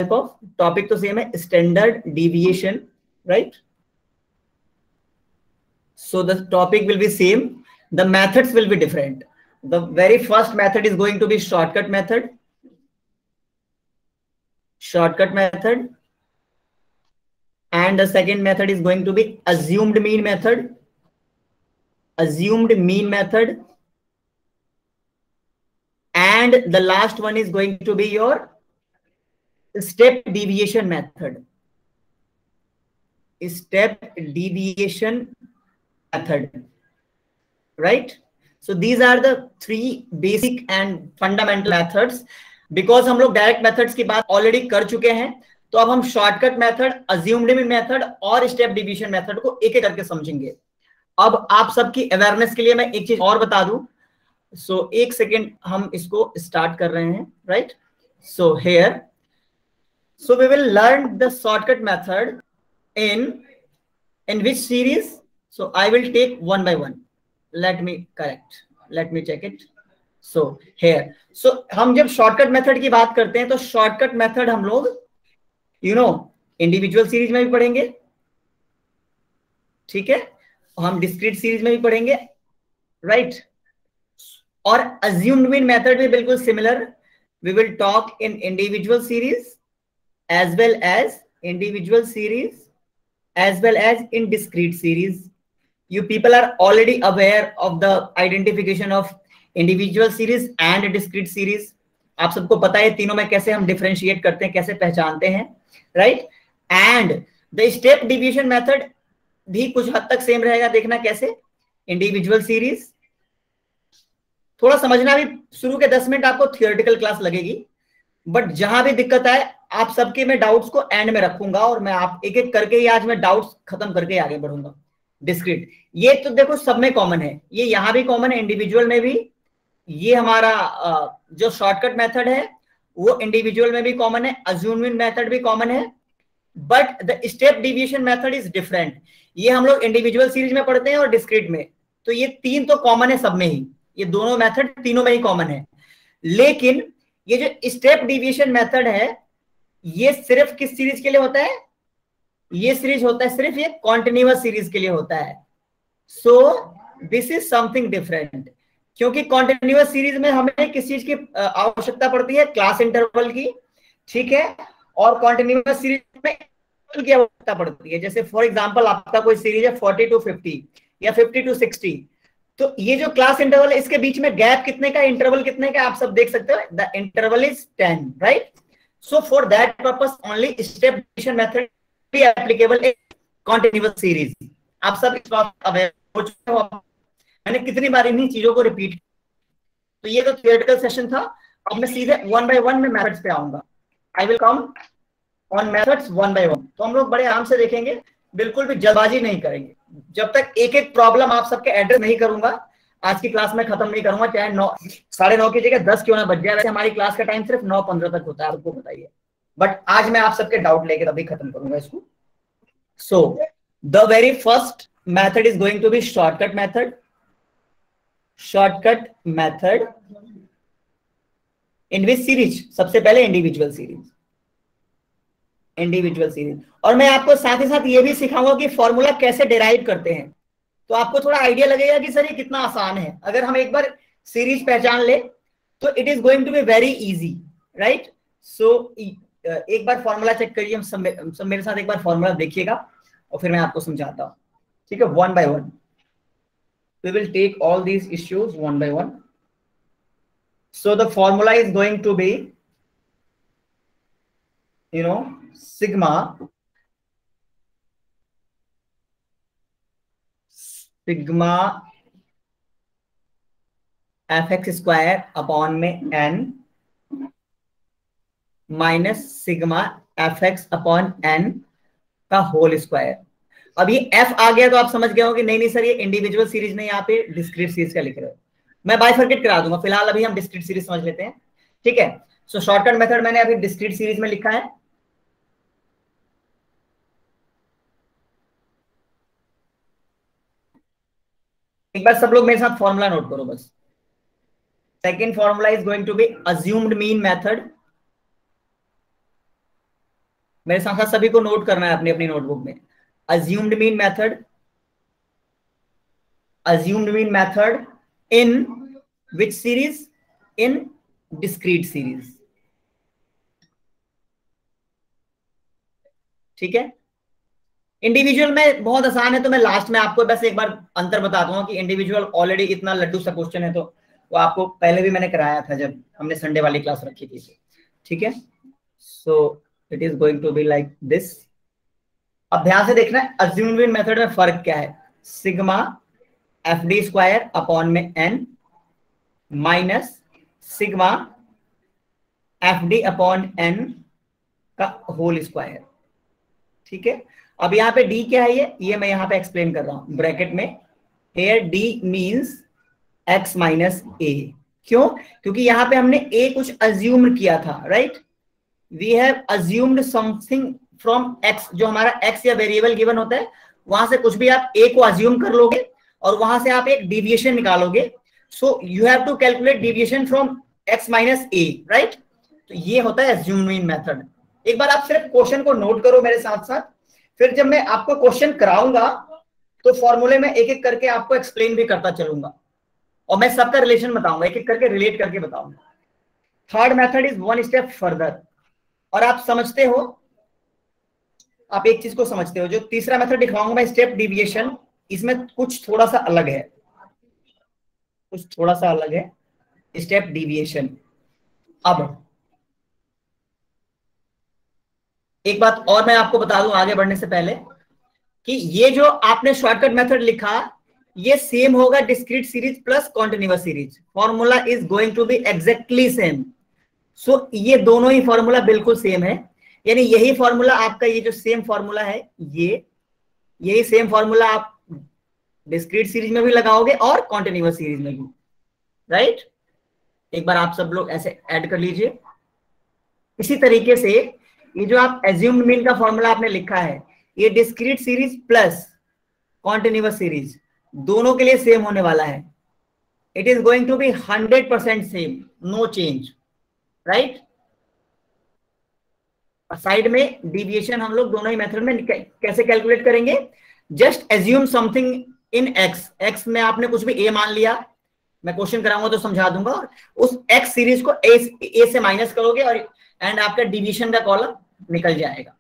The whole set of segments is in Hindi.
टाइप ऑफ टॉपिक तो सेम है, standard deviation, right? So the topic will be same, the methods will be different. The very first method is going to be shortcut method, and the second method is going to be assumed mean method, and the last one is going to be your step deviation method. Right? So these are the three basic and fundamental methods. Because हम लोग डायरेक्ट मेथड्स की बात ऑलरेडी कर चुके हैं, तो अब हम shortcut method, assumed mean method और स्टेप डिवीजन मेथड को एक एक करके समझेंगे। अब आप सबकी अवेयरनेस के लिए मैं एक चीज और बता दूं, सो एक सेकेंड हम इसको स्टार्ट कर रहे हैं, right? So here, so we will learn the shortcut method in which series? So I will take one by one. Let me check it. So here, so हम जब शॉर्टकट मेथड की बात करते हैं तो शॉर्टकट मेथड हम लोग इंडिविजुअल सीरीज में भी पढ़ेंगे, ठीक है? हम डिस्क्रीट सीरीज में भी पढ़ेंगे, राइट? और अज्यूम्ड मीन मेथड भी बिल्कुल similar, we will talk in individual series as well as in discrete series. You people are already aware of the identification of individual series and discrete series. आप सबको पता है तीनों में कैसे हम डिफरेंशिएट करते हैं, कैसे पहचानते हैं, right? And the step division method भी कुछ हद तक सेम रहेगा, देखना कैसे। इंडिविजुअल सीरीज थोड़ा समझना भी, शुरू के 10 मिनट आपको थियोरेटिकल क्लास लगेगी, बट जहां भी दिक्कत आए आप सबके मैं डाउट्स को एंड में रखूंगा और मैं आप एक एक करके ही आज मैं डाउट्स खत्म करके आगे बढ़ूंगा। डिस्क्रीट, ये तो देखो सब में कॉमन है, ये यहां भी कॉमन है, इंडिविजुअल में भी। ये हमारा जो शॉर्टकट मेथड है वो इंडिविजुअल में भी कॉमन है, अज्यूम्ड मेथड भी कॉमन है, but the step deviation method is different. ये हम लोग इंडिविजुअल सीरीज में पढ़ते हैं और डिस्क्रीट में, तो ये तीन तो कॉमन है सब में ही, ये दोनों मेथड तीनों में ही कॉमन है। लेकिन ये जो स्टेप डिविएशन मेथड है ये सिर्फ किस सीरीज के लिए होता है? ये सीरीज होता है सिर्फ ये कॉन्टिन्यूअस सीरीज के लिए होता है। So this is something different, क्योंकि कॉन्टिन्यूअस सीरीज में हमें किस चीज की आवश्यकता पड़ती है? क्लास इंटरवल की, ठीक है? और कॉन्टिन्यूअस सीरीज में की आवश्यकता पड़ती है। जैसे फॉर एग्जांपल आपका कोई सीरीज है 40 to 50 या 50 to 60, तो ये जो क्लास इंटरवल है इसके बीच में गैप कितने का, इंटरवल कितने का आप सब देख सकते हो, the interval is 10, right? So for that purpose only step division method be applicable in continuous series. आप सब इस बात अवेयर हो चुके हो, मैंने कितनी बार इन्हीं चीजों को रिपीट। तो ये तो थियोरेटिकल सेशन था, अब मैं सीधे वन बाय वन में मेथड्स पे आऊंगा। I will come on methods one by one. तो हम लोग बड़े आराम से देखेंगे, बिल्कुल भी जल्दबाजी नहीं करेंगे। जब तक एक एक प्रॉब्लम आप सबके एड्रेस नहीं करूंगा आज की क्लास में खत्म नहीं करूंगा, चाहे 9:30 की जगह 10 क्यों ना बज जाए। वैसे हमारी क्लास का टाइम सिर्फ 9:15 तक होता है, आपको बताइए, बट आज मैं आप सबके डाउट लेके तभी खत्म करूंगा इसको। So the very first method is going to be shortcut method. Shortcut method in which series? सबसे पहले इंडिविजुअल सीरीज, और मैं आपको साथ ही साथ ये भी सिखाऊंगा कि फॉर्मूला कैसे डिराइव करते हैं, तो आपको थोड़ा आइडिया लगेगा कि सर ये कितना आसान है। अगर हम एक बार सीरीज पहचान ले तो it is going to be very easy, right? So एक बार फॉर्मूला चेक करिए, हम सब मेरे साथ एक बार फॉर्मूला देखिएगा और फिर मैं आपको समझाता हूं, ठीक है? One by one we will take all these issues one by one. So the formula is going to be sigma fx square upon में n minus sigma fx upon n का होल स्क्वायर। अब ये f आ गया तो आप समझ गए हो कि नहीं सर ये इंडिविजुअल सीरीज नहीं, यहाँ पे डिस्क्रीट सीरीज का लिख रहे हो। मैं बाइफरकेट करा दूंगा, फिलहाल अभी हम डिस्क्रीट सीरीज समझ लेते हैं, ठीक है? सो शॉर्टकट मेथड मैंने अभी डिस्क्रीट सीरीज में लिखा है। एक बार सब लोग मेरे साथ फॉर्मूला नोट करो बस। Second formula is going to be assumed mean method. मेरे साथ साथ सभी को नोट करना है अपनी अपनी नोटबुक में। Assumed mean method, assumed mean method in which series? In discrete series। ठीक है, इंडिविजुअल में बहुत आसान है, तो मैं लास्ट में आपको बस एक बार अंतर बता दूंगा कि इंडिविजुअल ऑलरेडी इतना लड्डू सा क्वेश्चन है, तो वो आपको पहले भी मैंने कराया था जब हमने संडे वाली क्लास रखी थी। ठीक है, so it is going to be like this. अब ध्यान से देखना है assumed mean मेथड में फर्क क्या है। Sigma F D square upon में N minus sigma F D upon n का होल स्क्वायर। ठीक है, अब यहाँ पे डी क्या है, ये मैं यहाँ पे एक्सप्लेन कर रहा हूं ब्रैकेट में। Here d means x minus a. क्यों? क्योंकि यहाँ पे हमने ए कुछ अज्यूम किया था, right. We have assumed something from X, जो हमारा एक्स या वेरिएबल गिवन होता है वहां से कुछ भी आप ए को अज्यूम कर लोगे और वहां से आप एक डिविएशन निकालोगे। So you have to calculate deviation from X minus A, right. तो ये होता है assumed mean मेथड। एक बार आप सिर्फ क्वेश्चन को नोट करो मेरे साथ साथ, फिर जब मैं आपको क्वेश्चन कराऊंगा तो फॉर्मूले में एक एक करके आपको एक्सप्लेन भी करता चलूंगा और मैं सबका रिलेशन बताऊंगा, एक एक करके रिलेट करके बताऊंगा। Third method is one step further. और आप समझते हो, आप एक चीज को समझते हो, जो तीसरा मेथड दिखाऊंगा मैं स्टेप डिविएशन, इसमें कुछ थोड़ा सा अलग है, कुछ थोड़ा सा अलग है स्टेप डिविएशन। अब एक बात और मैं आपको बता दूं आगे बढ़ने से पहले कि ये जो आपने शॉर्टकट मेथड लिखा ये सेम होगा discrete series plus continuous series. Formula is going to be exactly same. So ये दोनों ही फॉर्मूला बिल्कुल सेम है, यानी यही फॉर्मूला आपका, ये जो सेम फॉर्मूला है यही सेम फॉर्मूला आप डिस्क्रीट सीरीज में भी लगाओगे और कॉन्टिन्यूअस सीरीज में भी, राइट। एक बार आप सब लोग ऐसे ऐड कर लीजिए। इसी तरीके से ये जो आप assumed mean का फॉर्मूला आपने लिखा है, ये discrete series plus continuous series दोनों के लिए सेम होने वाला है। It is going to be 100% same, no change, right. Side में डिविएशन हम लोग दोनों ही मेथड में कैसे कैलकुलेट करेंगे, just assume something in X. X में आपने कुछ भी ए मान लिया, मैं क्वेश्चन कराऊंगा तो समझा दूंगा, और उस एक्स सीरीज को ए से माइनस करोगे और एंड आपका डिविएशन का कॉलम निकल जाएगा।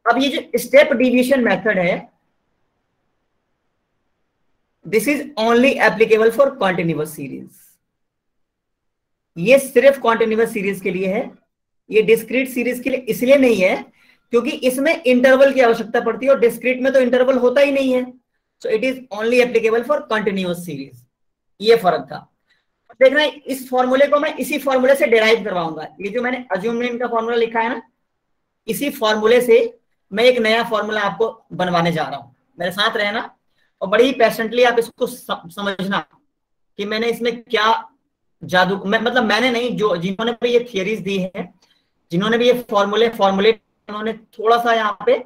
अब ये जो स्टेप डिविएशन मेथड है, this is only applicable for continuous series. ये सिर्फ कॉन्टिन्यूअस सीरीज के लिए है, ये डिस्क्रीट सीरीज के लिए इसलिए नहीं है क्योंकि इसमें इंटरवल की आवश्यकता पड़ती है और डिस्क्रीट में तो इंटरवल होता ही नहीं है। So it is only applicable for continuous series. ये फर्क था। देखना, इस फॉर्मूले को मैं इसी फॉर्मूले से डिराइव करवाऊंगा। ये जो मैंने assumed mean का फॉर्मूला लिखा है ना, इसी फॉर्मूले से मैं एक नया फॉर्मूला आपको बनवाने जा रहा हूं। मेरे साथ रहना और बड़ी ही पेशेंटली आप इसको समझना कि मैंने इसमें क्या जादू, मतलब मैंने नहीं, जो जिन्होंने भी ये थियरीज दी है, जिन्होंने भी ये फॉर्मूलेट उन्होंने थोड़ा सा यहाँ पे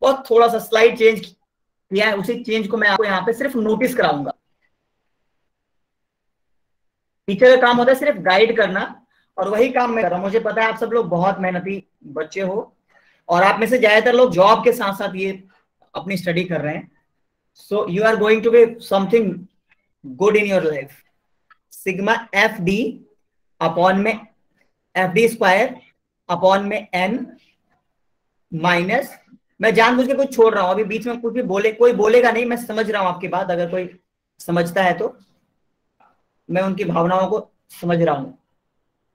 बहुत थोड़ा सा स्लाइड चेंज किया है, उसी चेंज को मैं आपको यहाँ पे सिर्फ नोटिस कराऊंगा। टीचर का काम होता है सिर्फ गाइड करना, और वही काम मैं कर रहा हूं। मुझे पता है आप सब लोग बहुत मेहनती बच्चे हो और आप में से ज्यादातर लोग जॉब के साथ साथ ये अपनी स्टडी कर रहे हैं। So you are going to be something good in your life. Sigma F D upon में एफ डी स्क्वायर अपॉन में एन माइनस, मैं जानबूझ के कुछ छोड़ रहा हूं, अभी बीच में कुछ भी कोई बोलेगा नहीं, मैं समझ रहा हूं आपकी बात। अगर कोई समझता है तो मैं उनकी भावनाओं को समझ रहा हूं।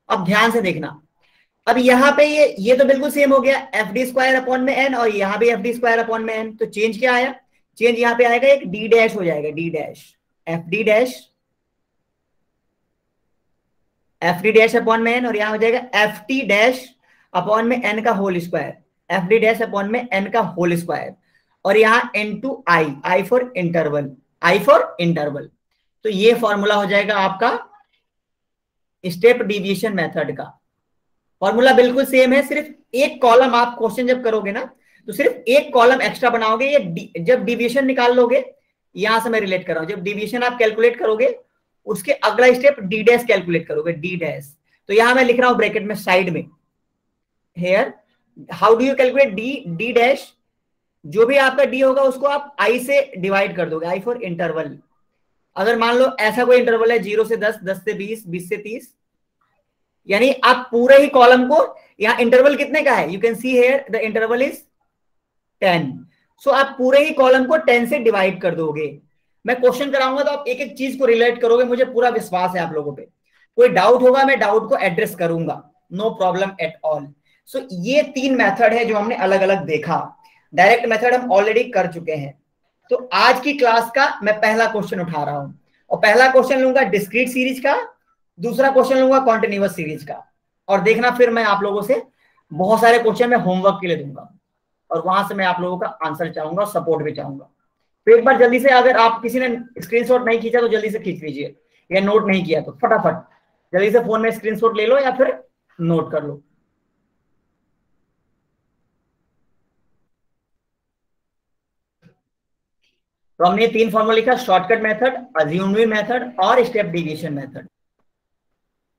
अब ध्यान से देखना, अब यहाँ पे ये तो बिल्कुल सेम हो गया, एफ डी स्क्वायर अपॉन में एन, और यहाँ भी एफ डी स्क्वायर अपॉन में एन। तो चेंज क्या आया, चेंज यहाँ पे आएगा एक डी डैश हो जाएगा, D dash F D dash upon में एन, और यहाँ हो जाएगा एफ टी डैश अपॉन में एन का whole square, F D dash upon में एन का होल स्क्वायर, और यहाँ N to I for interval. तो ये फॉर्मूला हो जाएगा आपका स्टेप डिविएशन मेथड का। फॉर्मूला बिल्कुल सेम है, सिर्फ एक कॉलम आप क्वेश्चन जब करोगे ना तो सिर्फ एक कॉलम एक्स्ट्रा बनाओगे। ये जब डिविएशन निकाल लोगे, यहां से मैं रिलेट कर रहा हूं, जब डिविएशन आप कैलकुलेट करोगे उसके अगला स्टेप डी डैश कैलकुलेट करोगे, डी डैश। तो यहां मैं लिख रहा हूं ब्रैकेट में साइड में, here how do you calculate D? D dash, जो भी आपका डी होगा उसको आप आई से डिवाइड कर दोगे, आई फॉर इंटरवल। अगर मान लो ऐसा कोई इंटरवल है 0 से 10, 10 से 20, 20 से 30, यानी आप पूरे ही कॉलम को, यहाँ इंटरवल कितने का है, you can see here the interval is 10। सो आप पूरे ही कॉलम को 10 से डिवाइड कर दोगे। मैं क्वेश्चन कराऊंगा तो आप एक एक चीज को रिलेट करोगे, मुझे पूरा विश्वास है आप लोगों पे। कोई डाउट होगा मैं डाउट को एड्रेस करूंगा, नो प्रॉब्लम एट ऑल। सो ये 3 मेथड है जो हमने अलग अलग देखा। डायरेक्ट मेथड हम ऑलरेडी कर चुके हैं। तो आज की क्लास का मैं पहला क्वेश्चन उठा रहा हूं, और पहला क्वेश्चन लूंगा डिस्क्रीट सीरीज का, दूसरा क्वेश्चन लूंगा कॉन्टिन्यूअस सीरीज का। और देखना फिर मैं आप लोगों से बहुत सारे क्वेश्चन मैं होमवर्क के लिए दूंगा, और वहां से मैं आप लोगों का आंसर चाहूंगा, सपोर्ट भी चाहूंगा। तो एक बार जल्दी से, अगर आप किसी ने स्क्रीनशॉट नहीं खींचा तो जल्दी से खींच लीजिए, या नोट नहीं किया तो फटाफट जल्दी से फोन में स्क्रीनशॉट ले लो या फिर नोट कर लो। तो हमने 3 फॉर्मूला लिखा, शॉर्टकट मेथड, अज्यूम्ड मेथड और स्टेप डिविएशन मेथड।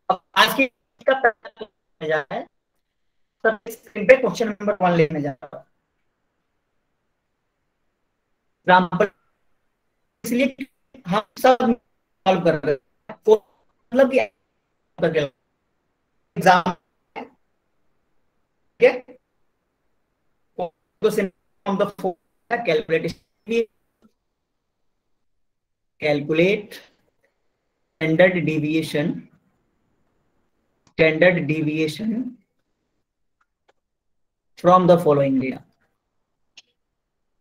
अब आज की का है, सब स्क्रीन पे क्वेश्चन नंबर 1 लिखने जा रहा हूं। एग्जांपल इसलिए हम सब सॉल्व कर रहे हैं, मतलब कि एग्जाम, ठीक है। तो simple the formula, calculate standard deviation from the following data,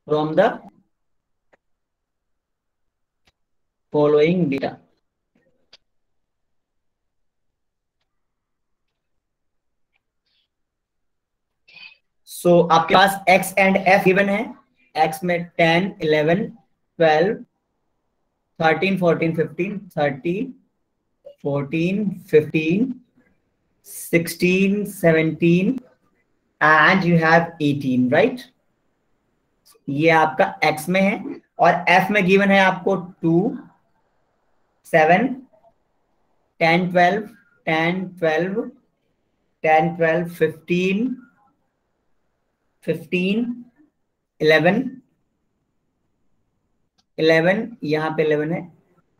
from the following data। सो आपके पास x एंड f गिवन है। x में 10, 11, 12, 13, 14, 15, 13, 14, 15, 16, 17 and you have 18, right? ये आपका x में है, और f में गिवन है आपको 2, 7, 10, 12, 10, 12, 10, 12, 15, 15, 11, 11, यहाँ पे 11 है,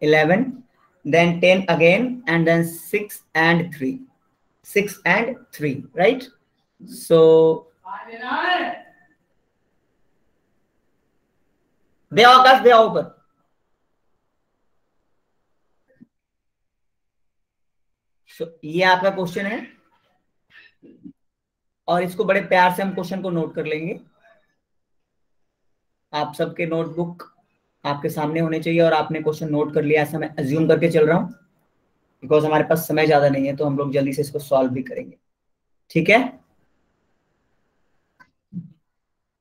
11, then 10 again, and then 6 and 3, 6 and 3, right? So दे आकाश, दे आओ ऊपर। ये आपका क्वेश्चन है, और इसको बड़े प्यार से हम क्वेश्चन को नोट कर लेंगे। आप सबके नोटबुक आपके सामने होने चाहिए, और आपने क्वेश्चन नोट कर लिया ऐसा मैं अज्यूम करके चल रहा हूं, बिकॉज हमारे पास समय ज्यादा नहीं है, तो हम लोग जल्दी से इसको सॉल्व भी करेंगे, ठीक है।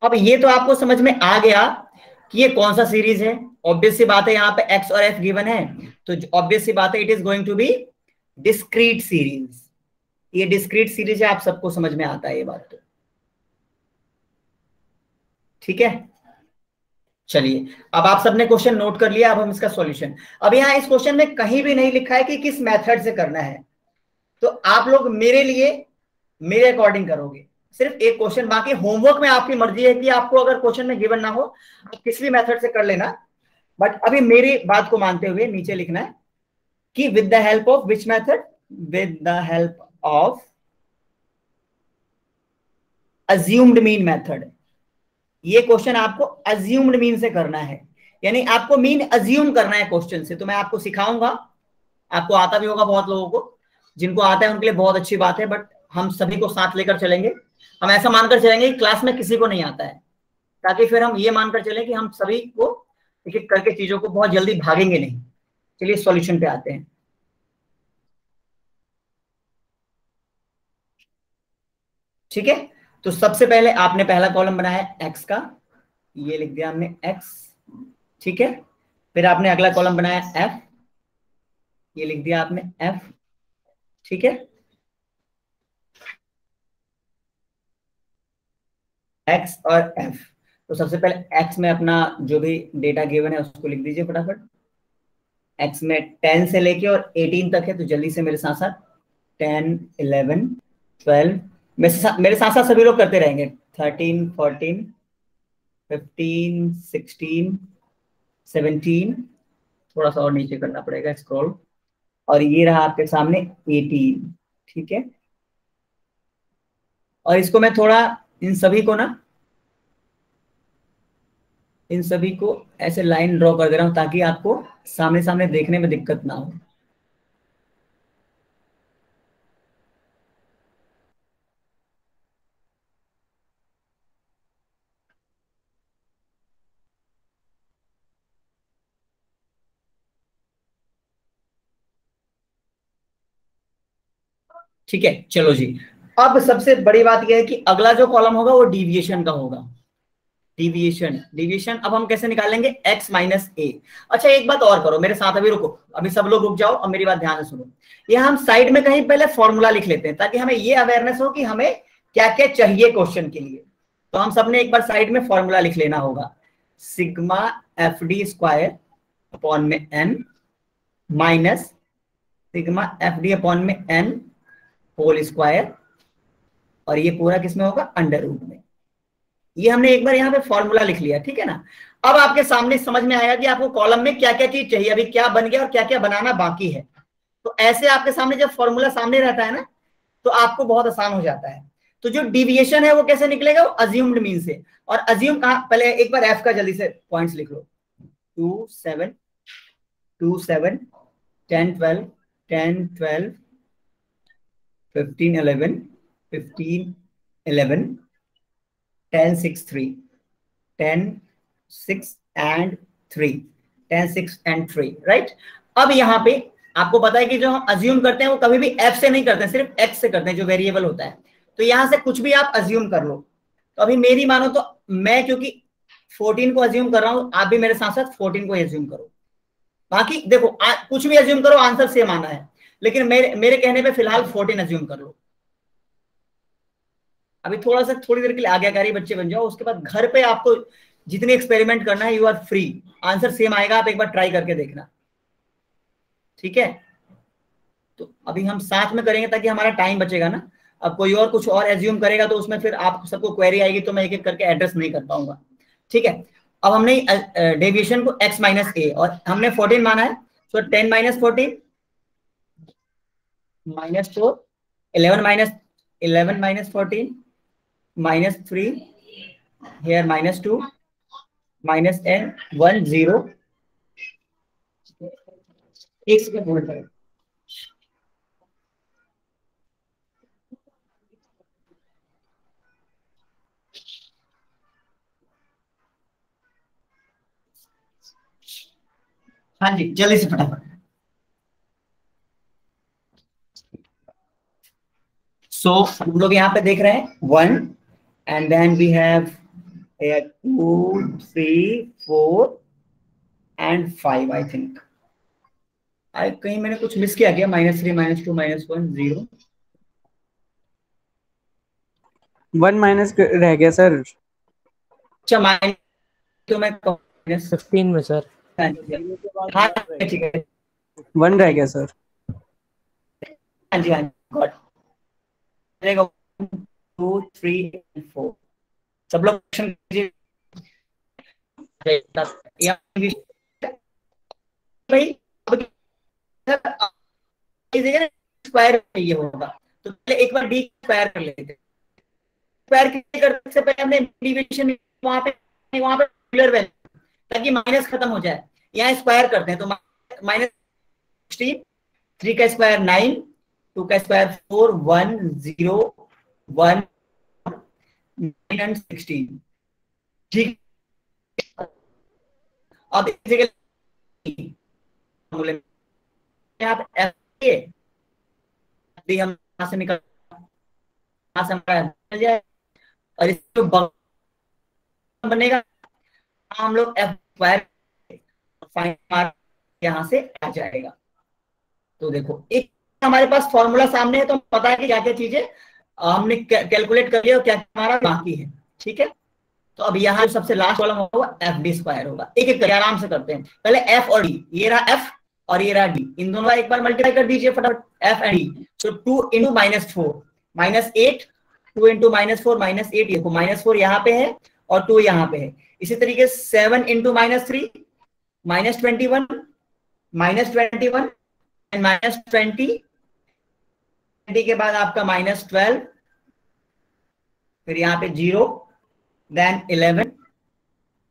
अब ये तो आपको समझ में आ गया कि ये कौन सा सीरीज है। ऑब्वियस सी बात है, यहाँ पे एक्स और एफ गिवन है, तो ऑब्वियस सी बात है it is going to be discrete series. ये डिस्क्रीट सीरीज है, आप सबको समझ में आता है ये बात तो, ठीक है। चलिए, अब आप सबने क्वेश्चन नोट कर लिया, अब हम इसका सॉल्यूशन। अब यहाँ इस क्वेश्चन में कहीं भी नहीं लिखा है कि किस मेथड से करना है, तो आप लोग मेरे लिए मेरे अकॉर्डिंग करोगे सिर्फ एक क्वेश्चन। बाकी होमवर्क में आपकी मर्जी है कि आपको अगर क्वेश्चन में गिवन ना हो आप किस भी मेथड से कर लेना, बट अभी मेरी बात को मानते हुए नीचे लिखना है कि with the help of which method, with the help of assumed mean method. ये क्वेश्चन आपको अज्यूम्ड मीन से करना है, यानी आपको मीन अज्यूम करना है क्वेश्चन से। तो मैं आपको सिखाऊंगा, आपको आता भी होगा, बहुत लोगों को जिनको आता है उनके लिए बहुत अच्छी बात है, बट हम सभी को साथ लेकर चलेंगे। हम ऐसा मानकर चलेंगे कि क्लास में किसी को नहीं आता है, ताकि फिर हम ये मानकर चलें कि हम सभी को एक एक करके चीजों को बहुत जल्दी भागेंगे नहीं। चलिए सॉल्यूशन पे आते हैं। ठीक है, तो सबसे पहले आपने पहला कॉलम बनाया एक्स का, ये लिख दिया हमने एक्स, ठीक है। फिर आपने अगला कॉलम बनाया एफ, ये लिख दिया आपने एफ, ठीक है। एक्स और एफ, तो सबसे पहले एक्स में अपना जो भी डेटा गिवन है उसको लिख दीजिए फटाफट। एक्स में 10 से लेके और 18 तक है, तो जल्दी से मेरे साथ साथ 10, 11, 12, मेरे साथ साथ सभी लोग करते रहेंगे। 13, 14, 15, 16, 17, थोड़ा सा और नीचे करना पड़ेगा स्क्रॉल, और ये रहा आपके सामने 18। ठीक है, और इसको मैं थोड़ा इन सभी को ना, इन सभी को ऐसे लाइन ड्रॉ कर दे रहा हूं ताकि आपको सामने सामने देखने में दिक्कत ना हो। ठीक है, चलो जी। अब सबसे बड़ी बात यह है कि अगला जो कॉलम होगा वो डिविएशन का होगा। डिविएशन, डिविएशन अब हम कैसे निकालेंगे, x माइनस ए। अच्छा एक बात और करो मेरे साथ, अभी रुको, अभी सब लोग रुक जाओ और मेरी बात ध्यान से सुनो। ये हम साइड में कहीं पहले फॉर्मूला लिख लेते हैं ताकि हमें ये अवेयरनेस हो कि हमें क्या क्या चाहिए क्वेश्चन के लिए। तो हम सबने एक बार साइड में फॉर्मूला लिख लेना होगा, sigma F D square upon में N minus sigma F D upon में एन होल स्क्वायर, और ये पूरा किसमें होगा, अंडर रूट में। ये हमने एक बार यहाँ पे फॉर्मूला लिख लिया, ठीक है ना। अब आपके सामने समझ में आएगा कि आपको कॉलम में क्या क्या चीज चाहिए, अभी क्या बन गया और क्या क्या बनाना बाकी है। तो ऐसे आपके सामने जब फॉर्मूला सामने रहता है ना, तो आपको बहुत आसान हो जाता है। तो जो डिविएशन है वो कैसे निकलेगा, वो अज्यूम्ड मीन से। और अज्यूम कहां, पहले एक बार एफ का जल्दी से पॉइंट्स लिख लो। 2, 7, 2, 7, 10, 12, 10, 12, 15, 11, 15, 11, 10, 6, 3, 10, 6 and 3, 10, 6 and 3, राइट। अब यहाँ पे आपको पता है कि जो हम अज्यूम करते हैं वो कभी भी एफ से नहीं करते हैं, सिर्फ एक्स से करते हैं जो वेरिएबल होता है। तो यहां से कुछ भी आप अज्यूम कर लो। तो अभी मेरी मानो तो मैं क्योंकि 14 को अज्यूम कर रहा हूं, आप भी मेरे साथ साथ 14 को अज्यूम करो। बाकी देखो कुछ भी अज्यूम करो, आंसर सेम आना है, लेकिन मेरे कहने पे फिलहाल 14 अज्यूम कर लो। अभी थोड़ा सा थोड़ी देर के लिए आज्ञाकारी बच्चे बन जाओ, उसके बाद घर पे आपको जितने एक्सपेरिमेंट करना है you are free, answer same आएगा, आप एक बार ट्राई करके देखना, ठीक है। तो अभी हम साथ में करेंगे ताकि हमारा टाइम बचेगा ना। अब कोई और कुछ और एज्यूम करेगा तो उसमें फिर आप सबको क्वेरी आएगी, तो मैं एक एक करके एड्रेस नहीं कर पाऊंगा, ठीक है। अब हमने डेविएशन को x माइनस ए और हमने 14 माना है, तो 10 minus 14 minus 4, 11 minus 14 minus 3, here minus 2 minus n 1 0। एक सेकंड होल्ड करें। हाँ जी जल्दी से फटाफट। सो हम लोग यहाँ पे देख रहे हैं 1 and then we have 2, 3, 4 and 5। I think कहीं मैंने कुछ मिस किया क्या, -3 -2 -1 0। 1 माइनस रह गया सर। अच्छा माइनस, तो मैं माइनस 15 में सर। हाँ ठीक है, 1 रह गया सर। हाँ जी हाँ गॉट। 1, 2, 3 and 4 सब लोग क्वेश्चन कीजिए भाई। स्क्वायर चाहिए होगा तो पहले एक बार डी स्क्वायर कर लेते हैं। स्क्वायर करने से पहले हमने डिविजन वहां पे रेगुलर वैल्यू ताकि माइनस खत्म हो जाए, यहाँ स्क्वायर करते हैं। तो माइनस 16, 3 का स्क्वायर 9, 2 का स्क्वायर 4, 1 0 1 9 and 16, ठीक। अब हम यहां से निकल जाए और इसको बनेगा, हम लोग एफ स्क्वायर यहां से आ जाएगा। तो देखो एक हमारे पास फॉर्मूला सामने है, तो पता है कि क्या क्या चीजें हमने कैलकुलेट कर लिया और क्या हमारा बाकी है, ठीक है। तो अब यहाँ सबसे लास्ट कॉलम होगा एफ डी स्क्वायर होगा। एक एक करके आराम से करते हैं, पहले एफ और डी, ये रहा एफ और ये रहा डी, इन दोनों का एक बार मल्टीप्लाई कर दीजिए फटाफट, F and D. So 2 × -4 -8 2 into -4 -8, देखो -4 यहाँ पे है और 2 यहाँ पे है। इसी तरीके 7 इंटू -3 -21 -21 एंड -20 के बाद आपका -12, फिर यहाँ पे 0, देन 11,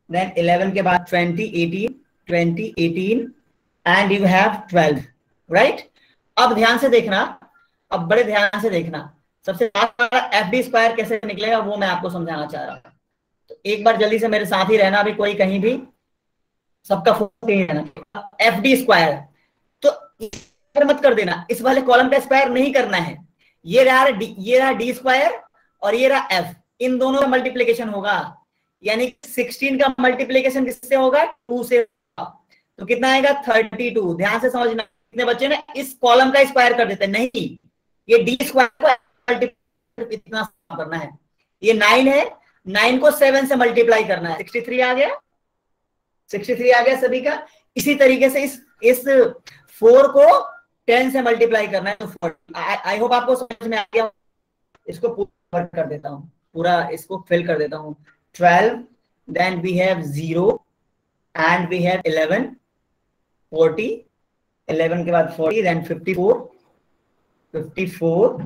देन 11 के बाद 20 18 एंड यू हैव 12, राइट। अब ध्यान से देखना, अब बड़े ध्यान से देखना, सबसे FD स्क्वायर कैसे निकलेगा वो मैं आपको समझाना चाह रहा हूं। तो एक बार जल्दी से मेरे साथ ही रहना, अभी कोई कहीं भी, सबका फोकस यही रहना। FD स्क्वायर तो मत कर देना, इस वाले कॉलम का स्क्वायर नहीं करना है। ये रहा D स्क्वायर और ये रहा F, इन दोनों का मल्टीप्लीकेशन होगा, यानी 16 का मल्टीप्लीकेशन किससे होगा? 2 से। तो कितना आएगा? 32। ध्यान से समझना, कितने बच्चे ने इस कॉलम का स्क्वायर कर देते हैं, नहीं, ये D स्क्वायर को इतना करना है। ये 9 है, 9 को 7 से मल्टीप्लाई करना है, 63 आ गया, 63 आ गया सभी का। इसी तरीके से इस 4 को 10 से मल्टीप्लाई करना है। तो आई होप आपको समझ में आ गया। इसको पूरा कर देता हूं, पूरा इसको फिल कर देता हूं। 12, then we have 0 and we have 11, 40, 11 के बाद 40, देन 54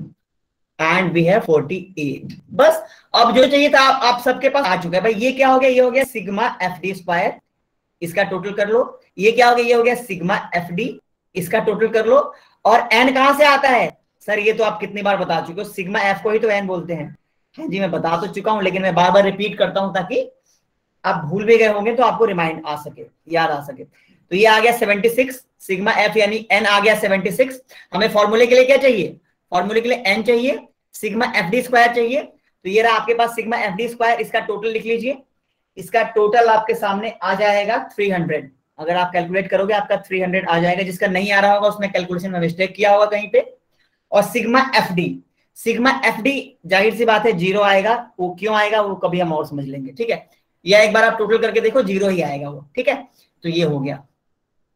एंड वी हैव 48। बस अब जो चाहिए था आप सबके पास आ चुका है भाई। ये क्या हो गया? ये हो गया सिग्मा FD स्क्वायर, इसका टोटल कर लो। ये क्या हो गया? ये हो गया सिग्मा FD, इसका टोटल कर लो। और n कहां से आता है? सर ये तो आप कितनी बार बता चुके हो, सिग्मा F को ही तो n बोलते हैं। हाँ जी, मैं बता तो चुका हूं, लेकिन मैं बार बार रिपीट करता हूं ताकि आप भूल भी गए होंगे तो आपको रिमाइंड आ सके, याद आ सके। तो ये आ गया 76 सिग्मा F, यानी n आ गया 76। हमें फॉर्मूले के लिए क्या चाहिए? फॉर्मूले के लिए n चाहिए, सिग्मा FD स्क्वायर चाहिए। तो ये रहा आपके पास सिग्मा FD स्क्वायर, इसका टोटल लिख लीजिए। इसका टोटल आपके सामने आ जाएगा 300। अगर आप कैलकुलेट करोगे आपका 300 आ जाएगा। जिसका नहीं आ रहा होगा उसने कैलकुलेशन में मिस्टेक किया होगा कहीं पे। और सिग्मा FD जाहिर सी बात है 0 आएगा। वो क्यों आएगा वो कभी हम और समझ लेंगे, ठीक है। या एक बार आप टोटल करके देखो, 0 ही आएगा वो, ठीक है। तो ये हो गया।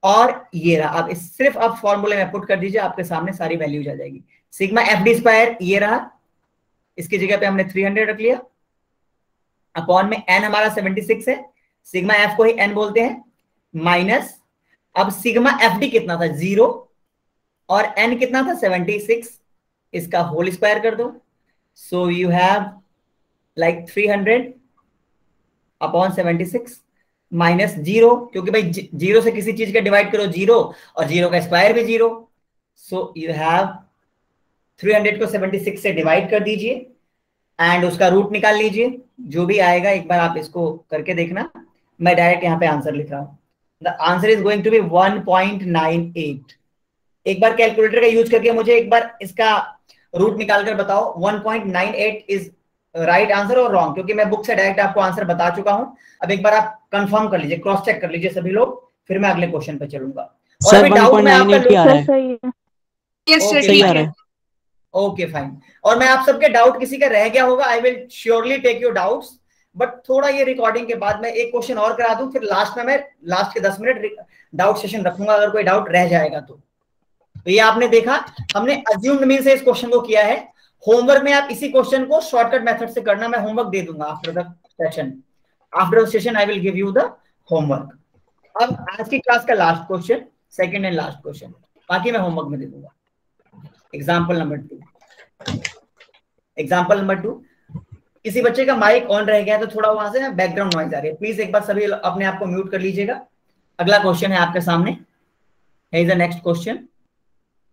और ये रहा, अब सिर्फ आप फॉर्मूले में पुट कर दीजिए, आपके सामने सारी वैल्यूज आ जाएगी। सिग्मा FD स्क्वायर ये रहा, इसकी जगह पे हमने 300 रख लिया। अपॉन में n हमारा 76 है, सिग्मा F को ही n बोलते हैं, माइनस अब सिग्मा FD कितना था? 0, और n कितना था? 76। इसका होल स्क्वायर कर दो। सो you have like 300 upon 76 minus 0, क्योंकि भाई 0 से किसी चीज का डिवाइड करो 0, और 0 का स्क्वायर भी 0। सो यू हैव 300 को 76 से डिवाइड कर दीजिए एंड उसका रूट निकाल लीजिए। जो भी आएगा एक बार आप इसको करके देखना। मैं डायरेक्ट यहाँ पे आंसर लिख रहा हूँ। The answer is going to be 1.98। एक बार कैलकुलेटर का यूज करके मुझे एक बार इसका रूट निकाल कर बताओ 1.98 इज राइट आंसर और रॉन्ग, क्योंकि मैं बुक से डायरेक्ट आपको आंसर बता चुका हूं। अब एक बार आप कंफर्म कर लीजिए, क्रॉस चेक कर लीजिए सभी लोग, फिर मैं अगले क्वेश्चन पे चलूंगा। और अभी डाउट में आपका सही आ रहा है। Okay fine. और मैं आप सबके डाउट किसी का रह गया होगा, I will surely take your doubts, but थोड़ा ये रिकॉर्डिंग के बाद मैं एक क्वेश्चन और करा दूं, फिर लास्ट में मैं लास्ट के 10 मिनट डाउट सेशन रखूंगा अगर कोई डाउट रह जाएगा तो। ये आपने देखा, हमने अज्यूम्ड मीन से इस क्वेश्चन को किया है। होमवर्क में आप इसी क्वेश्चन को शॉर्टकट मेथड से करना, मैं होमवर्क दे दूंगा after the session. After the session I will give you the homework. अब आज की क्लास का last question, second and last question, बाकी मैं होमवर्क में दे दूंगा। Example number 2। किसी बच्चे का माइक ऑन रह गया है तो थोड़ा वहां से बैकग्राउंड नॉइज आ रही है, प्लीज एक बार सभी अपने आप को म्यूट कर लीजिएगा। अगला क्वेश्चन है आपके सामने, है the next question.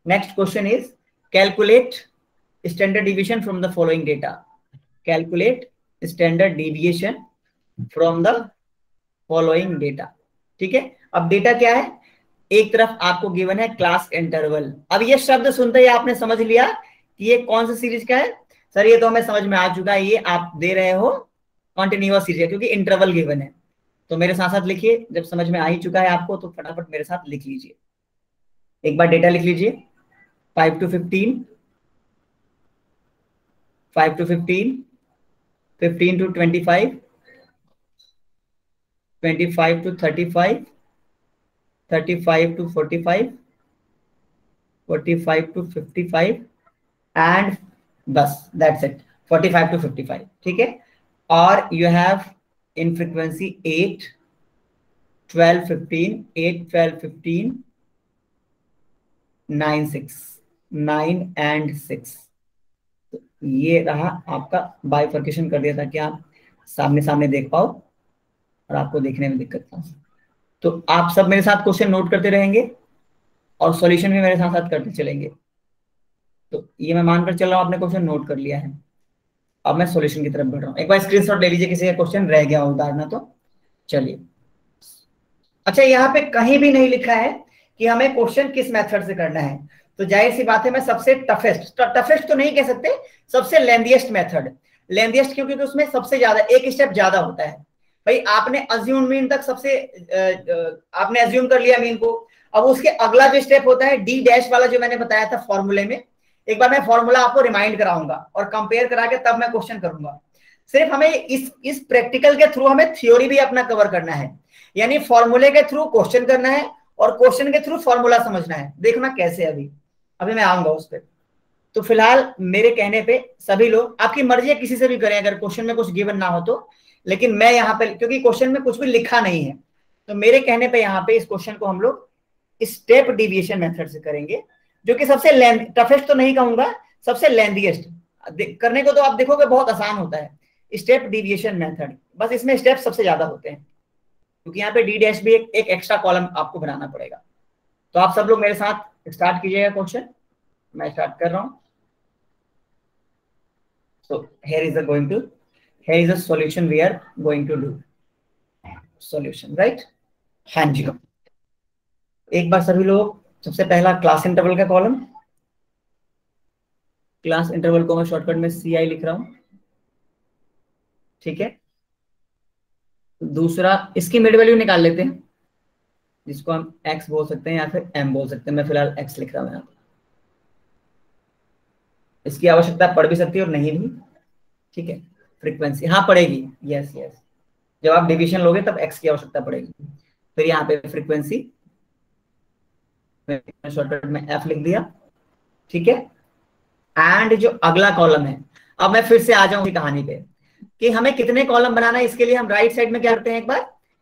Next question is calculate standard deviation from the following data. Calculate standard deviation from the following data, ठीक है। अब डेटा क्या है? एक तरफ आपको गिवन है क्लास इंटरवल। अब ये शब्द सुनते ही आपने समझ लिया कि ये कौन सा सीरीज का है। सर ये तो हमें समझ में आ चुका है, ये आप दे रहे हो कॉन्टिन्यूअस सीरीज है, क्योंकि इंटरवल गिवन है। तो मेरे साथ साथ लिखिए, जब समझ में आ ही चुका है आपको तो फटाफट मेरे साथ लिख लीजिए। एक बार डेटा लिख लीजिए, 5 to 15, 5 to 15, 15 to 25, 25 to 35, 35 to 45, 45 to 55 and बस दैट्स इट। 45 to 55, ठीक है। और you have in frequency 8, 12, 15, 8, 12, 15, 9, 6, 9 and 6। तो ये रहा आपका बाइफर्केशन कर दिया था कि आप सामने सामने देख पाओ और आपको देखने में दिक्कत ना हो। तो आप सब मेरे साथ क्वेश्चन नोट करते रहेंगे और सॉल्यूशन भी मेरे साथ साथ करते चलेंगे। तो ये मैं मानकर चल रहा हूँ आपने क्वेश्चन नोट कर लिया है। अब मैं सॉल्यूशन की तरफ बढ़ रहा हूँ। एक बार स्क्रीनशॉट ले लीजिए किसी का क्वेश्चन रह गया हो उतारना तो। चलिए, अच्छा यहाँ पे कहीं भी नहीं लिखा है कि हमें क्वेश्चन किस मेथड से करना है, तो जाहिर सी बात है मैं सबसे टफेस्ट तो नहीं कह सकते, सबसे लेंथीएस्ट मेथड। लेंथीएस्ट क्योंकि उसमें सबसे ज्यादा एक स्टेप ज्यादा होता है। भाई आपने अज्यूम मीन तक सबसे आपने अज्यूम कर लिया मीन को, अब उसके अगला जो स्टेप होता है डी डैश वाला जो मैंने बताया था फॉर्मूले में, एक बार मैं फॉर्मूला आपको रिमाइंड कराऊंगा और कंपेयर करा के तब मैं क्वेश्चन करूंगा। सिर्फ हमें इस प्रैक्टिकल के थ्रू हमें थ्योरी भी अपना कवर करना है, यानी फॉर्मूले के थ्रू क्वेश्चन करना है और क्वेश्चन के थ्रू फॉर्मूला समझना है। देखना कैसे, अभी मैं आऊंगा उस पर। तो फिलहाल मेरे कहने पे सभी लोग, आपकी मर्जी है किसी से भी करें अगर क्वेश्चन में कुछ गिवन ना हो तो, लेकिन मैं यहाँ पे क्योंकि क्वेश्चन में कुछ भी लिखा नहीं है तो मेरे कहने पे यहाँ पे इस क्वेश्चन को हम लोग स्टेप डिविएशन मेथड से करेंगे, जो कि सबसे टफेस्ट तो नहीं कहूंगा, सबसे लेंथीएस्ट करने को तो आप देखोगे बहुत आसान होता है स्टेप डिविएशन मेथड। बस इसमें स्टेप सबसे ज्यादा होते हैं क्योंकि यहाँ पे डी डैश भी एक एक्स्ट्रा कॉलम आपको बनाना पड़ेगा। तो आप सब लोग मेरे साथ स्टार्ट कीजिएगा क्वेश्चन, मैं स्टार्ट कर रहा हूं। So here is a solution we are going to do solution, right? हाँ जी, एक बार सभी लोग, सबसे पहला क्लास इंटरवल का कॉलम, क्लास इंटरवल को मैं शॉर्टकट में CI लिख रहा हूं, ठीक है। दूसरा इसकी मिड वैल्यू निकाल लेते हैं जिसको हम x बोल सकते हैं या फिर m बोल सकते हैं। मैं फिलहाल x लिख रहा हूं यहाँ पे, इसकी आवश्यकता पड़ भी सकती है और नहीं भी, ठीक है। फ्रीक्वेंसी हाँ पड़ेगी, यस जब आप डिवीजन लोगे तब x की आवश्यकता पड़ेगी। फिर यहाँ पे फ्रीक्वेंसी शॉर्टकट में f लिख दिया, ठीक है। एंड जो अगला कॉलम है, अब मैं फिर से आ जाऊंगी कहानी पे कि हमें कितने कॉलम बनाना है। इसके लिए हम राइट साइड में क्या करते हैं,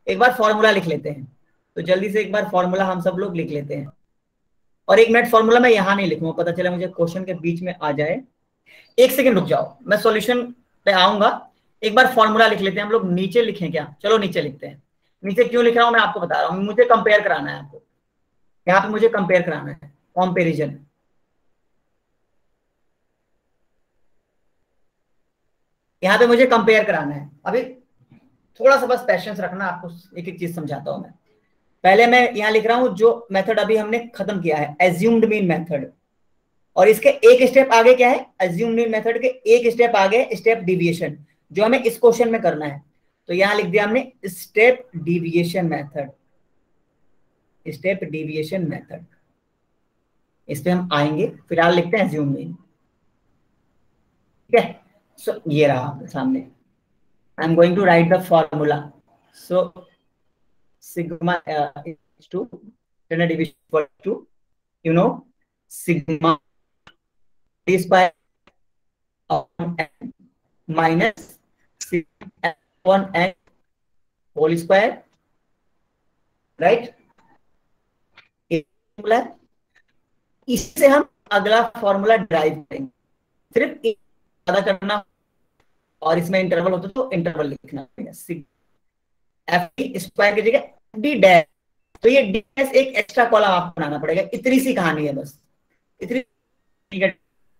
एक बार फॉर्मूला लिख लेते हैं। तो जल्दी से एक बार फॉर्मूला हम सब लोग लिख लेते हैं। और 1 मिनट, फॉर्मूला मैं यहाँ नहीं लिखूंगा, पता चला मुझे क्वेश्चन के बीच में आ जाए। 1 सेकंड रुक जाओ, मैं सॉल्यूशन पे आऊंगा। एक बार फॉर्मूला लिख लेते हैं हम लोग। नीचे लिखें क्या? चलो नीचे लिखते हैं। नीचे क्यों लिख रहा हूं मैं आपको बता रहा हूँ, मुझे कंपेयर कराना है आपको। यहाँ पे मुझे कंपेयर कराना है, कंपेरिजन। यहाँ पे मुझे कंपेयर कराना है। अभी थोड़ा सा बस पेशेंस रखना, आपको एक एक चीज समझाता हूं मैं। पहले मैं यहाँ लिख रहा हूं जो मेथड अभी हमने खत्म किया है, एज्यूम्ड मीन मेथड, और इसके एक स्टेप आगे क्या है, एज्यूम्ड मीन मेथड के एक स्टेप आगे स्टेप डिविएशन, जो हमें इस क्वेश्चन में करना है। तो यहाँ लिख दिया हमने step deviation method, step deviation method. इस पे हम आएंगे, फिलहाल लिखते हैं एज्यूम मीन, ठीक है। सो ये रहा आपके सामने। I am going to write the formula. So sigma is to standard deviation equal to, you know, sigma d square upon n minus sigma upon n whole square, right? Formula, इससे हम अगला फॉर्मूला ड्राइव करेंगे। सिर्फ एक ज्यादा करना, और इसमें इंटरवल होता तो इंटरवल लिखना पड़ेगा। एफ स्क्वायर की जगह डी डैश, तो ये डी डैश एक एक्स्ट्रा कॉलम आपको बनाना पड़ेगा। इतनी सी कहानी है बस, इतनी,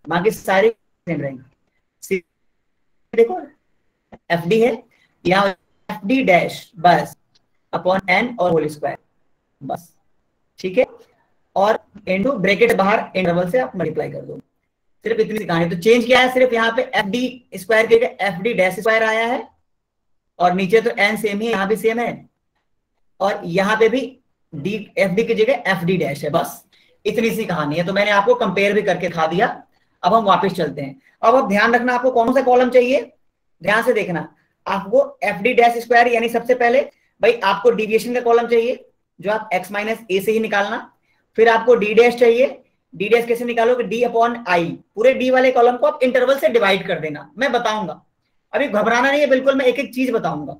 बाकी सारी सेम रहेंगे। देखो एफ डी है यहाँ, एफ डी डैश बस अपॉन एन और होल स्क्वायर बस, ठीक है। और इनटू ब्रैकेट बाहर इंटरवल से आप मल्टीप्लाई कर दो। सिर्फ इतनी सी कहानी। तो चेंज क्या है, सिर्फ यहाँ पे एफ डी स्क्वायर की जगह एफ डी डैश स्क्वायर आया है, और नीचे तो एन सेम ही, यहाँ भी सेम है, और यहाँ पे भी डी एफ डी की जगह एफ डी डैश है। बस इतनी सी कहानी है। तो मैंने आपको कंपेयर भी करके खा दिया। अब हम वापस चलते हैं। अब आप ध्यान रखना, आपको कौन सा कॉलम चाहिए, ध्यान से देखना। आपको एफ डी डैश स्क्वायर, यानी सबसे पहले भाई आपको डिविएशन का कॉलम चाहिए जो आप x माइनस ए से ही निकालना। फिर आपको डी डैश चाहिए, डी डैश कैसे निकालोगे, डी अपॉन आई, पूरे डी वाले कॉलम को आप इंटरवल से डिवाइड कर देना, मैं बताऊंगा, अभी घबराना नहीं है बिल्कुल, मैं एक एक चीज बताऊंगा।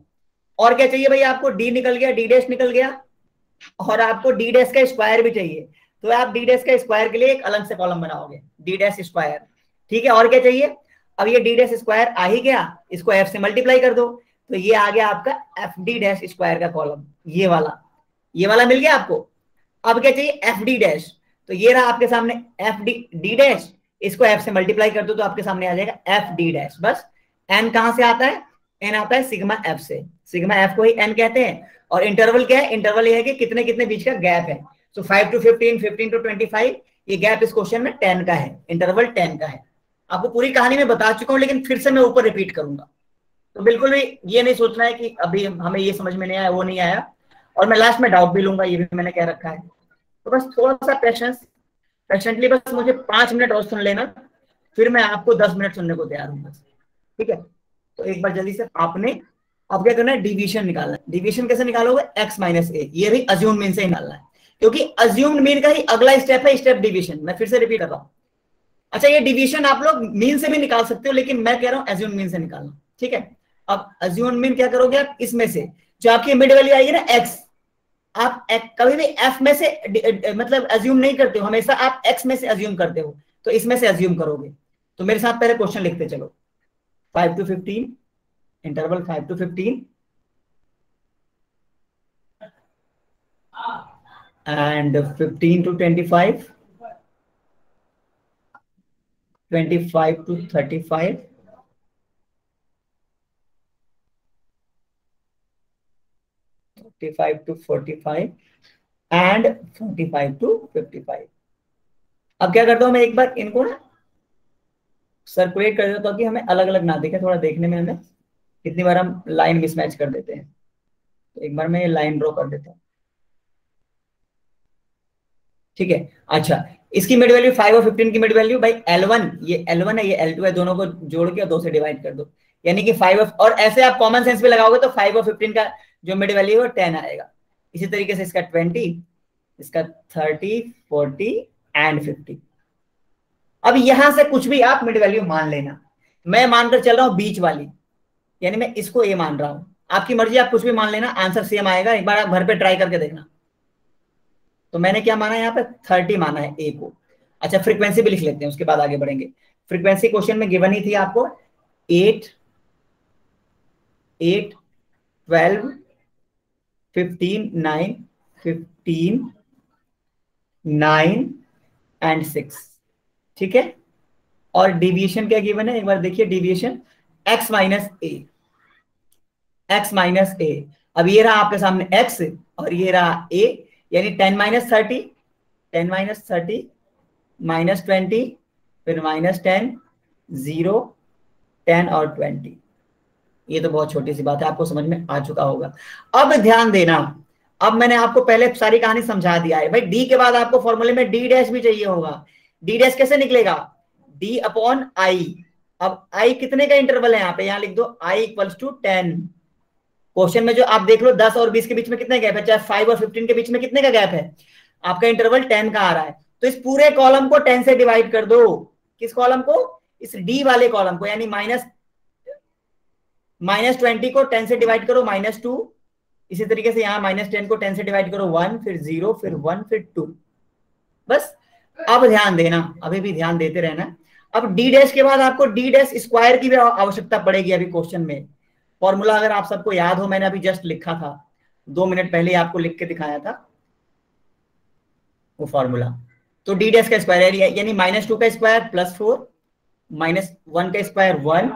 और क्या चाहिए भाई आपको, डी निकल गया, डी डैश निकल गया, और आपको डी डैश का स्क्वायर भी चाहिए, तो आप डी डैश का स्क्वायर के लिए एक अलग से कॉलम बनाओगे, डी डैश स्क्वायर। ठीक है, और क्या चाहिए, अब ये डी डैश स्क्वायर आ ही गया, इसको एफ से मल्टीप्लाई कर दो, तो ये आ गया आपका एफ डी डैश स्क्वायर का कॉलम, ये वाला मिल गया आपको। अब क्या चाहिए, एफ डी डैश, तो ये रहा आपके सामने एफ डी डी डैश, इसको एफ से मल्टीप्लाई कर दो तो आपके सामने आ जाएगा एफ डी डैश। बस एन कहां से आता है, एन आता है सिग्मा एफ से, सिग्मा एफ को ही एन कहते हैं। और इंटरवल क्या है, इंटरवल ये है कि कितने कितने बीच का गैप है, तो 5 to 15, 15 to 25, ये गैप इस क्वेश्चन में 10 का है, इंटरवल 10 का है। आपको पूरी कहानी में बता चुका हूं, लेकिन फिर से मैं ऊपर रिपीट करूंगा, तो बिल्कुल भी ये नहीं सोचना है कि अभी हमें ये समझ में नहीं आया, वो नहीं आया, और मैं लास्ट में डाउट भी लूंगा, ये भी मैंने कह रखा है। तो बस थोड़ा सा पेशेंटली बस मुझे 5 मिनट और सुन लेना, फिर मैं आपको 10 मिनट सुनने को तैयार हूँ बस, ठीक है। तो एक बार जल्दी से आपने अब क्या करना है, डिवीजन निकालना है। डिवीजन कैसे निकालोगे, x माइनस ए, ये भी अज्यूम्ड मीन से ही निकालना है, क्योंकि अज्यूम्ड मीन का ही अगला स्टेप है स्टेप डिवीजन। मैं फिर से रिपीट कर रहा हूँ, अच्छा ये डिवीजन आप लोग मीन से भी निकाल सकते हो, लेकिन मैं कह रहा हूँ अज्यूम्ड मीन से निकालना, ठीक है। अब अज्यूम्ड मीन क्या करोगे आप, इसमें से जो आपकी मिड वैल्यू आएगी ना x, आप कभी भी f में से मतलब अज्यूम नहीं करते हो, हमेशा आप x में से अज्यूम करते हो, तो इसमें से अज्यूम करोगे। तो मेरे साथ पहले क्वेश्चन लिखते चलो, 5 to 15, interval 5 to 15 and 15 to 25, 25 to 35, 35 to 45 and 45 to 55। अब क्या करता हूं मैं, एक बार इनको ना सर्कुलेट कर देता हूं कि हमें अलग अलग ना दिखे, थोड़ा देखने में हमें कितनी बार हम लाइन मिसमैच कर देते हैं। तो एक बार मैं ये लाइन ड्रॉ कर देता हूँ, ठीक है। अच्छा इसकी मिड वैल्यू 5 और 15 की मिड वैल्यू भाई L1, ये L1 है, ये L2 है, दोनों को जोड़ के 2 से डिवाइड कर दो, यानी कि 5 और ऐसे आप कॉमन सेंस भी लगाओगे तो 5 और 15 का जो मिड वैल्यू है वो 10 आएगा। इसी तरीके से इसका 20, इसका 30, 40 एंड 50। अब यहां से कुछ भी आप मिड वैल्यू मान लेना, मैं मानकर चल रहा हूं बीच वाली, यानी मैं इसको ए मान रहा हूं, आपकी मर्जी, आप कुछ भी मान लेना, आंसर सेम आएगा, एक बार आप घर पे ट्राई करके देखना। तो मैंने क्या माना है यहाँ पे, 30 माना है ए को। अच्छा फ्रीक्वेंसी भी लिख लेते हैं, उसके बाद आगे बढ़ेंगे। फ्रीक्वेंसी क्वेश्चन में गिवन ही थी आपको, 8, 8, 12, 15, 9, 15, 9 एंड 6, ठीक है। और डिविएशन क्या गिवन है, एक बार देखिए, डिविएशन x माइनस ए, x माइनस ए। अब ये रहा आपके सामने x और ये रहा a, यानी 10 माइनस 30, 10 माइनस 30 माइनस 20, फिर माइनस 10, 0, 10 और 20। ये तो बहुत छोटी सी बात है, आपको समझ में आ चुका होगा। अब ध्यान देना, अब मैंने आपको पहले सारी कहानी समझा दिया है भाई, डी के बाद आपको फॉर्मूले में डी डैश भी चाहिए होगा। डी डैश कैसे निकलेगा, डी अपॉन आई। अब आई कितने का इंटरवल है, यहाँ पे यहाँ लिख दो आई इक्वल्स टू 10। क्वेश्चन में जो आप देख लो 10 और 20 के बीच में कितने गैप है, चाहे 5 और 15 के बीच में कितने का गैप है, आपका इंटरवल 10 का आ रहा है। तो इस पूरे कॉलम को 10 से डिवाइड कर दो, किस कॉलम को, इस डी वाले कॉलम को, यानी माइनस 20 को 10 से डिवाइड करो, -2। इसी तरीके से यहाँ -10 को 10 से डिवाइड करो, 1, फिर 0, फिर 1, फिर 2। बस अब ध्यान देना, अभी भी ध्यान देते रहना। अब डी डैश के बाद आपको डी डैश स्क्वायर की भी आवश्यकता पड़ेगी अभी क्वेश्चन में। फॉर्मूला अगर आप सबको याद हो, मैंने अभी जस्ट लिखा था, 2 मिनट पहले आपको लिख के दिखाया था वो फॉर्मूला। तो डी डैश का स्क्वायर यानी -2 का स्क्वायर +4, -1 का स्क्वायर 1,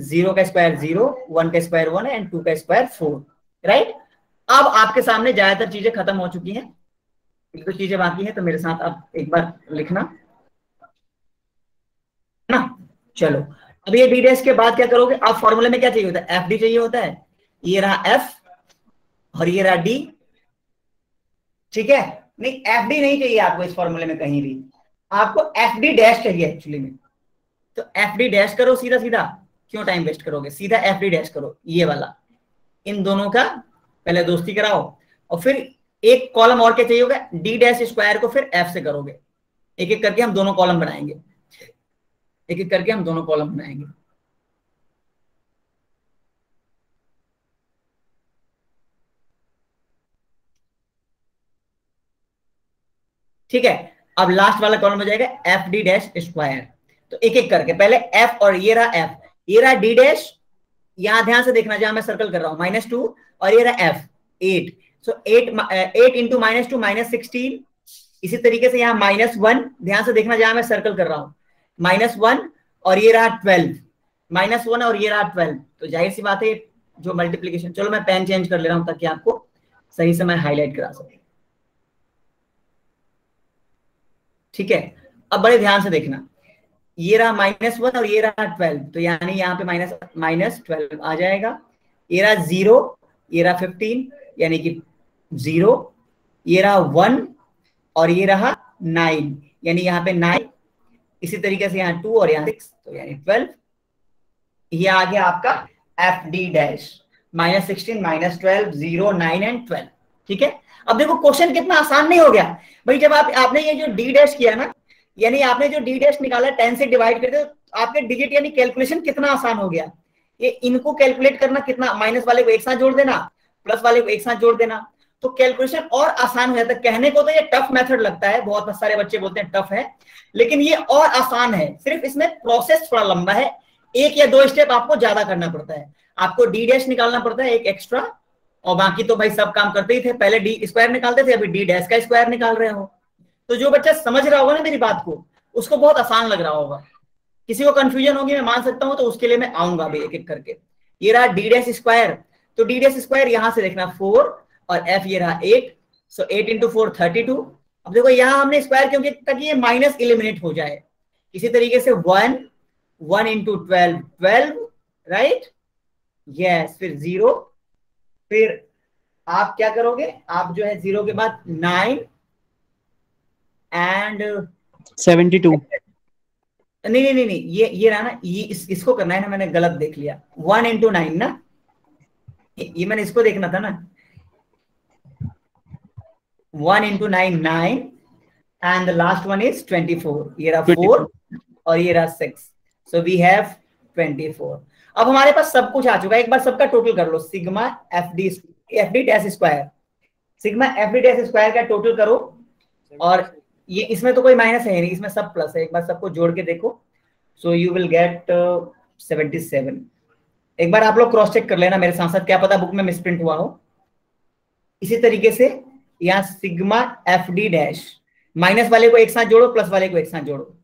0 का स्क्वायर 0, 1 का स्क्वायर 1 एंड 2 का स्क्वायर 4, राइट। अब आपके सामने ज्यादातर चीजें खत्म हो चुकी हैं, एक दो चीजें बाकी हैं, तो मेरे साथ आप एक बार लिखना ना। चलो अब ये डी डैश के बाद क्या करोगे, आप फॉर्मूले में क्या चाहिए होता है, एफ डी चाहिए होता है, ये रहा एफ और ये रहा डी, ठीक है। नहीं एफ डी नहीं चाहिए आपको इस फॉर्मूले में कहीं भी, आपको एफ डी डैश चाहिए एक्चुअली में। तो एफ डी डैश करो सीधा सीधा, क्यों टाइम वेस्ट करोगे, सीधा एफ डी डैश करो, ये वाला, इन दोनों का पहले दोस्ती कराओ, और फिर एक कॉलम और क्या चाहिए होगा, डी डैश स्क्वायर को फिर एफ से करोगे, एक एक करके हम दोनों कॉलम बनाएंगे, एक एक करके हम दोनों कॉलम बनाएंगे। ठीक है, अब लास्ट वाला कॉलम हो जाएगा एफ डी डैश स्क्वायर। तो एक एक करके पहले एफ, और ये रहा एफ, ये रहा डी डैश, यहां ध्यान से देखना जहां मैं सर्कल कर रहा हूं -2, और ये रहा एफ 8। सो 8 इंटू -2 -16। इसी तरीके से यहाँ -1, ध्यान से देखना जहां मैं सर्कल कर रहा हूं, -1, और ये रहा 12, -1 और ये रहा 12। तो जाहिर सी बात है जो मल्टीप्लीकेशन, चलो मैं पेन चेंज कर ले रहा हूं ताकि आपको सही से मैं हाईलाइट करा सकूं। ठीक है, अब बड़े ध्यान से देखना, ये रहा -1 और ये रहा 12, तो यानी यहाँ पे -12 आ जाएगा। ये रहा 0, ये रहा 15 यानी कि 0, ये रहा 1 और ये रहा 9 यानी यहाँ पे 9। इसी तरीके से यहाँ 2 और यहाँ 6, तो यानी 12। ये आ गया आपका एफ डी डैश, -16 -12 0 9 एंड 12। ठीक है, अब देखो क्वेश्चन कितना आसान नहीं हो गया भाई। जब आपने ये जो डी डैश किया ना, यानी आपने जो डी डैश निकाला 10 से डिवाइड करते, तो आपके डिजिट यानी कैलकुलेशन कितना आसान हो गया। ये इनको कैलकुलेट करना कितना, माइनस वाले को एक साथ जोड़ देना, प्लस वाले को एक साथ जोड़ देना, तो कैलकुलेशन और आसान हो जाता है। कहने को तो ये टफ मेथड लगता है, बहुत सारे बच्चे बोलते हैं टफ है, लेकिन ये और आसान है। सिर्फ इसमें प्रोसेस थोड़ा लंबा है, 1 या 2 स्टेप आपको ज्यादा करना पड़ता है। आपको डी डैश निकालना पड़ता है एक एक्स्ट्रा, और बाकी तो भाई सब काम करते ही थे। पहले डी स्क्वायर निकालते थे, अभी डी डैश का स्क्वायर निकाल रहे हो। तो जो बच्चा समझ रहा होगा ना मेरी बात को, उसको बहुत आसान लग रहा होगा। किसी को कंफ्यूजन होगी मैं मान सकता हूं, तो उसके लिए मैं आऊंगा अभी एक एक करके। ये रहा डी डैश स्क्वायर, तो डी डैश स्क्वायर यहां से देखना 4, और एफ ये रहा 8, सो 8 इंटू 4 32। अब देखो यहां हमने स्क्वायर क्यों किया, ताकि ये माइनस एलिमिनेट हो जाए। इसी तरीके से 1 इंटू 12 12, राइट, यस, फिर 0, फिर आप क्या करोगे, आप जो है 0 के बाद 9 एंड 72। नहीं, ये रहा ना, ये इसको करना है ना, मैंने गलत देख लिया। 1 इंटू 9 ना, ये मैंने इसको देखना था ना। 1 into 9 9, and the last one is 24। ये रहा 4 और ये रहा 6, सो वी हैव 24। अब हमारे पास सब कुछ आ चुका है। एक बार सबका टोटल कर लो, sigma F D dash square, sigma F D dash square का टोटल करो। और ये इसमें तो कोई माइनस है नहीं, इसमें सब प्लस है। एक बार सबको जोड़ के देखो, सो यू विल गेट 77। एक बार आप लोग क्रॉस चेक कर लेना मेरे साथ साथ, क्या पता बुक में मिसप्रिंट हुआ हो। इसी तरीके से यहाँ sigma F D dash, minus वाले को एक साथ जोड़ो, प्लस वाले को एक साथ जोड़ो,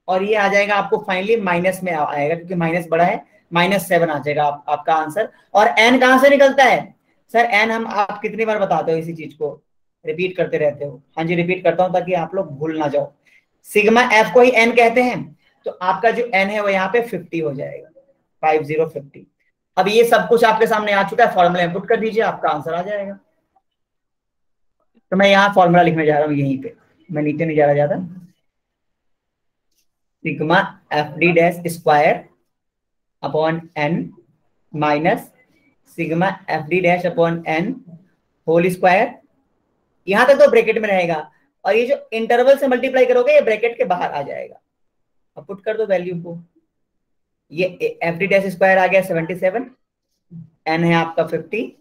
और ये आ जाएगा आपको फाइनली माइनस में आएगा, क्योंकि माइनस बड़ा है, -7 आ जाएगा आपका आंसर। और एन कहां से निकलता है सर? एन हम आप कितनी बार बताते हो इसी चीज को, रिपीट करते रहते हो। हाँ जी, रिपीट करता हूं ताकि आप लोग भूल ना जाओ। सिग्मा एफ को ही एन कहते हैं, तो आपका जो एन है वो यहाँ पे 50 हो जाएगा, 5050। अब ये सब कुछ आपके सामने आ चुका है, फॉर्मूला में पुट कर दीजिए, आपका आंसर आ जाएगा। तो मैं यहाँ फॉर्मूला लिखने जा रहा हूँ यहीं पे, मैं नीचे नहीं जा रहा ज्यादा। Sigma F D dash square upon N minus sigma F D dash upon N whole square, यहां तक तो ब्रैकेट में रहेगा, और ये जो इंटरवल से मल्टीप्लाई करोगे ये ब्रैकेट के बाहर आ जाएगा। अब पुट कर दो वैल्यू को, ये एफ डी डैश स्क्वायर आ गया 77, एन है आपका 50,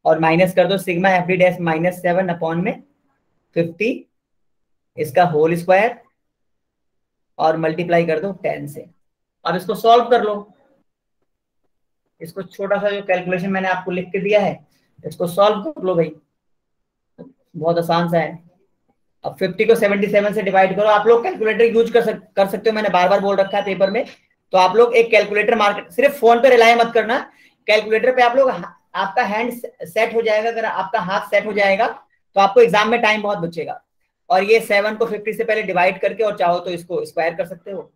और माइनस कर दो sigma F D dash -7 upon में 50, इसका होल स्क्वायर, और मल्टीप्लाई कर दो 10 से। अब इसको सॉल्व कर लो, इसको छोटा सा जो कैलकुलेशन मैंने आपको लिख के दिया है इसको सॉल्व कर लो भाई, बहुत आसान सा है। अब 50 को 77 से डिवाइड करो। आप लोग कैलकुलेटर यूज कर सकते हो, मैंने बार बार बोल रखा है पेपर में, तो आप लोग एक कैलकुलेटर मार्केट, सिर्फ फोन पे रिलाय मत करना, कैलकुलेटर पे आप लोग, आपका हैंड सेट हो जाएगा, अगर आपका हाथ सेट हो जाएगा तो आपको एग्जाम में टाइम बहुत बचेगा। और ये 7 को 50 से पहले डिवाइड करके, और चाहो तो इसको स्क्वायर कर सकते हो,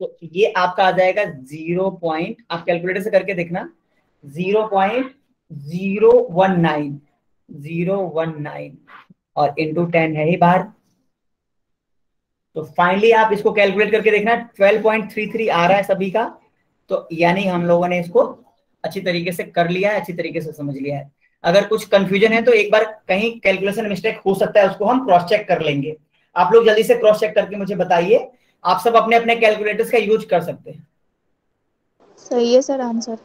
तो ये आपका आ जाएगा 0 पॉइंट, आप कैलकुलेटर से करके देखना, 0.019 और इंटू 10 है ही बाहर। तो फाइनली आप इसको कैलकुलेट करके देखना, 12.33 आ रहा है सभी का। तो यानी हम लोगों ने इसको अच्छी तरीके से कर लिया है, अच्छी तरीके से समझ लिया है। अगर कुछ कंफ्यूजन है तो एक बार कहीं कैलकुलेशन मिस्टेक हो सकता है, उसको हम क्रॉस चेक कर लेंगे। आप लोग जल्दी से क्रॉस चेक करके मुझे बताइए। आप सब अपने अपने कैलकुलेटर्स का यूज कर सकते हैं। सही है सर आंसर।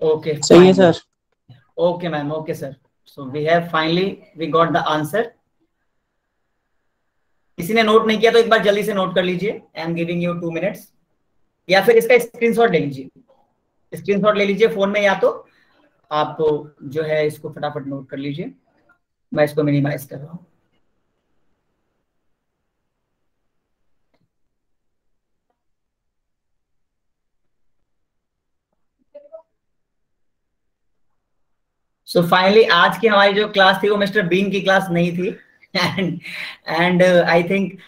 ओके सही है fine. Sir. Okay ma'am, okay sir. So we have finally we got the answer. किसी ने नोट नहीं किया तो एक बार जल्दी से नोट कर लीजिए। I am giving you 2 minutes, या फिर इसका स्क्रीनशॉट ले लीजिए। स्क्रीनशॉट ले लीजिए फोन में, या तो आप जो है इसको फटाफट नोट कर लीजिए। मैं इसको मिनिमाइज कर रहा हूँ। सो फाइनली आज की हमारी जो क्लास थी वो मिस्टर बीन की क्लास नहीं थी। And I think